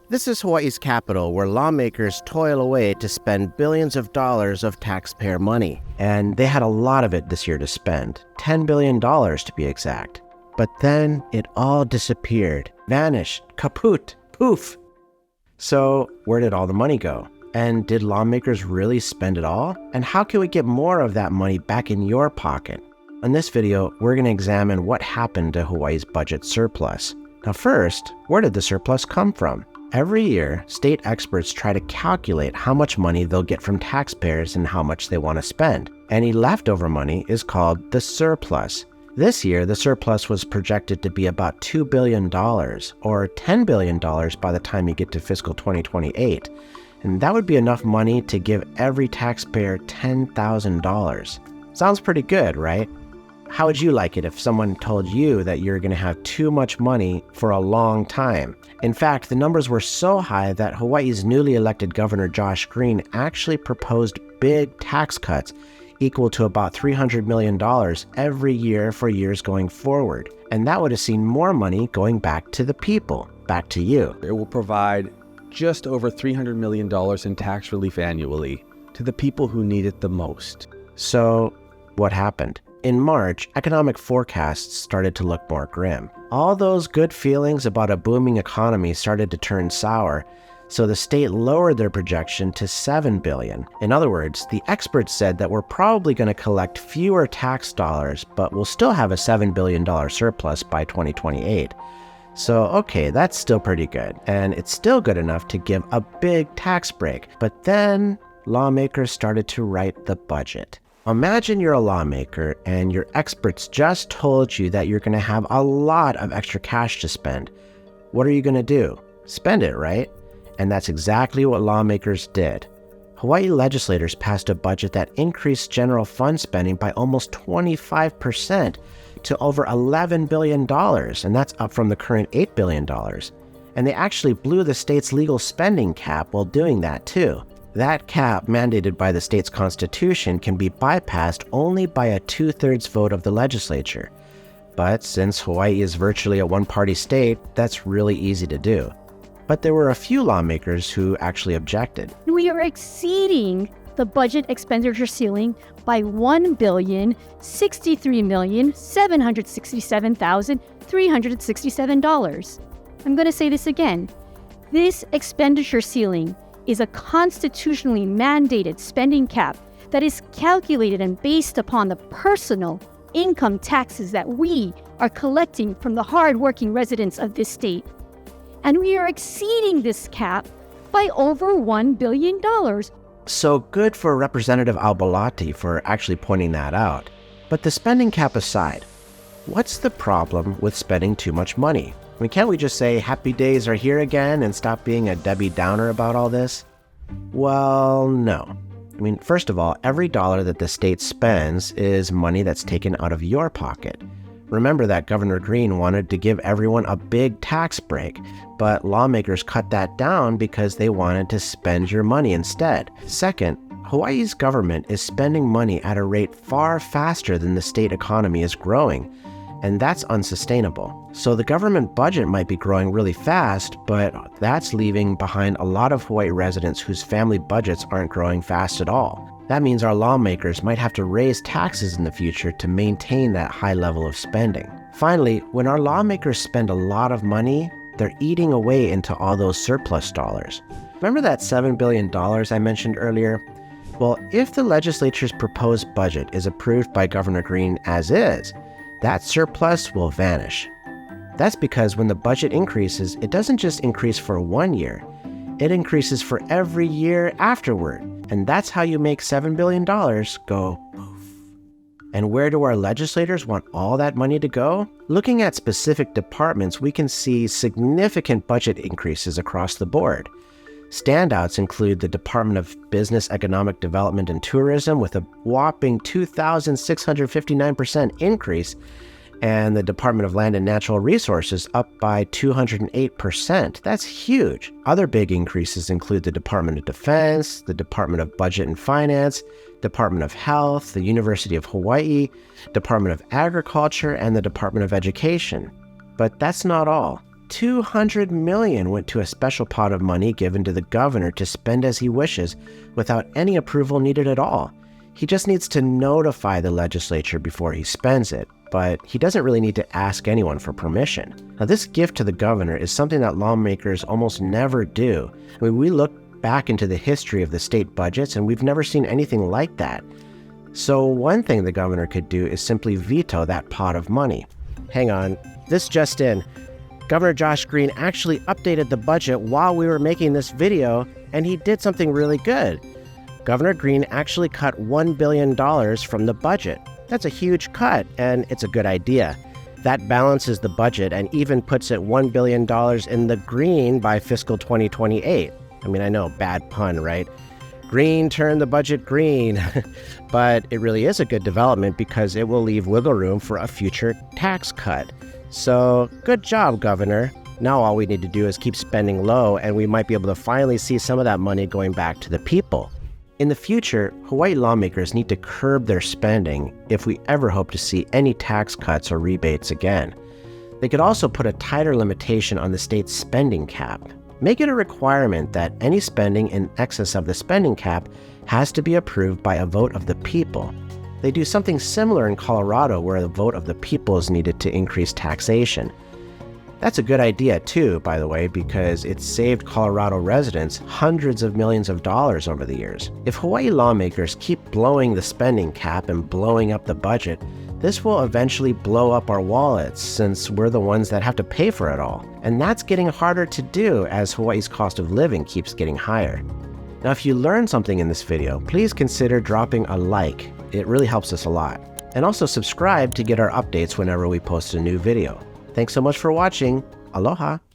This is Hawaii's capital, where lawmakers toil away to spend billions of dollars of taxpayer money. And they had a lot of it this year to spend, $10 billion to be exact. But then it all disappeared, vanished, kaput, poof. So where did all the money go? And did lawmakers really spend it all? And how can we get more of that money back in your pocket? In this video, we're going to examine what happened to Hawaii's budget surplus. Now first, where did the surplus come from? Every year, state experts try to calculate how much money they'll get from taxpayers and how much they want to spend. Any leftover money is called the surplus. This year, the surplus was projected to be about $2 billion, or $10 billion by the time you get to fiscal 2028. And that would be enough money to give every taxpayer $10,000. Sounds pretty good, right? How would you like it if someone told you that you're going to have too much money for a long time? In fact, the numbers were so high that Hawaii's newly elected Governor Josh Green actually proposed big tax cuts equal to about $300 million every year for years going forward. And that would have seen more money going back to the people, back to you. It will provide just over $300 million in tax relief annually to the people who need it the most. So, what happened? In March, economic forecasts started to look more grim. All those good feelings about a booming economy started to turn sour, so the state lowered their projection to $7 billion. In other words, the experts said that we're probably going to collect fewer tax dollars, but we'll still have a $7 billion surplus by 2028. So, okay, that's still pretty good, and it's still good enough to give a big tax break. But then, lawmakers started to write the budget. Imagine you're a lawmaker and your experts just told you that you're going to have a lot of extra cash to spend. What are you going to do? Spend it, right? And that's exactly what lawmakers did. Hawaii legislators passed a budget that increased general fund spending by almost 25% to over $11 billion, and that's up from the current $8 billion. And they actually blew the state's legal spending cap while doing that too. That cap, mandated by the state's constitution, can be bypassed only by a 2/3 vote of the legislature. But since Hawaii is virtually a one-party state, that's really easy to do. But there were a few lawmakers who actually objected. We are exceeding the budget expenditure ceiling by $1,063,767,367. I'm going to say this again. This expenditure ceiling is a constitutionally mandated spending cap that is calculated and based upon the personal income taxes that we are collecting from the hard-working residents of this state. And we are exceeding this cap by over $1 billion. So good for Representative Albalati for actually pointing that out. But the spending cap aside, what's the problem with spending too much money? I mean, can't we just say happy days are here again and stop being a Debbie Downer about all this? Well, no. I mean, first of all, every dollar that the state spends is money that's taken out of your pocket. Remember that Governor Green wanted to give everyone a big tax break, but lawmakers cut that down because they wanted to spend your money instead. Second, Hawaii's government is spending money at a rate far faster than the state economy is growing, and that's unsustainable. So the government budget might be growing really fast, but that's leaving behind a lot of Hawaii residents whose family budgets aren't growing fast at all. That means our lawmakers might have to raise taxes in the future to maintain that high level of spending. Finally, when our lawmakers spend a lot of money, they're eating away into all those surplus dollars. Remember that $7 billion I mentioned earlier? Well, if the legislature's proposed budget is approved by Governor Green as is, that surplus will vanish. That's because when the budget increases, it doesn't just increase for 1 year, it increases for every year afterward. And that's how you make $7 billion go poof. And where do our legislators want all that money to go? Looking at specific departments, we can see significant budget increases across the board. Standouts include the Department of Business, Economic Development, and Tourism with a whopping 2,659% increase, and the Department of Land and Natural Resources up by 208%. That's huge. Other big increases include the Department of Defense, the Department of Budget and Finance, Department of Health, the University of Hawaii, Department of Agriculture, and the Department of Education. But that's not all. $200 million went to a special pot of money given to the governor to spend as he wishes without any approval needed at all. He just needs to notify the legislature before he spends it, but he doesn't really need to ask anyone for permission. Now, this gift to the governor is something that lawmakers almost never do. I mean, we look back into the history of the state budgets and we've never seen anything like that. So one thing the governor could do is simply veto that pot of money. Hang on, this just in. Governor Josh Green actually updated the budget while we were making this video, and he did something really good. Governor Green actually cut $1 billion from the budget. That's a huge cut, and it's a good idea. That balances the budget and even puts it $1 billion in the green by fiscal 2028. I mean, I know, bad pun, right? Green turned the budget green. But it really is a good development because it will leave wiggle room for a future tax cut. So, good job, Governor. Now all we need to do is keep spending low, and we might be able to finally see some of that money going back to the people. In the future, Hawaii lawmakers need to curb their spending if we ever hope to see any tax cuts or rebates again. They could also put a tighter limitation on the state's spending cap. Make it a requirement that any spending in excess of the spending cap has to be approved by a vote of the people. They do something similar in Colorado where a vote of the people is needed to increase taxation. That's a good idea too, by the way, because it's saved Colorado residents hundreds of millions of dollars over the years. If Hawaii lawmakers keep blowing the spending cap and blowing up the budget, this will eventually blow up our wallets since we're the ones that have to pay for it all. And that's getting harder to do as Hawaii's cost of living keeps getting higher. Now, if you learned something in this video, please consider dropping a like. It really helps us a lot. And also subscribe to get our updates whenever we post a new video. Thanks so much for watching. Aloha.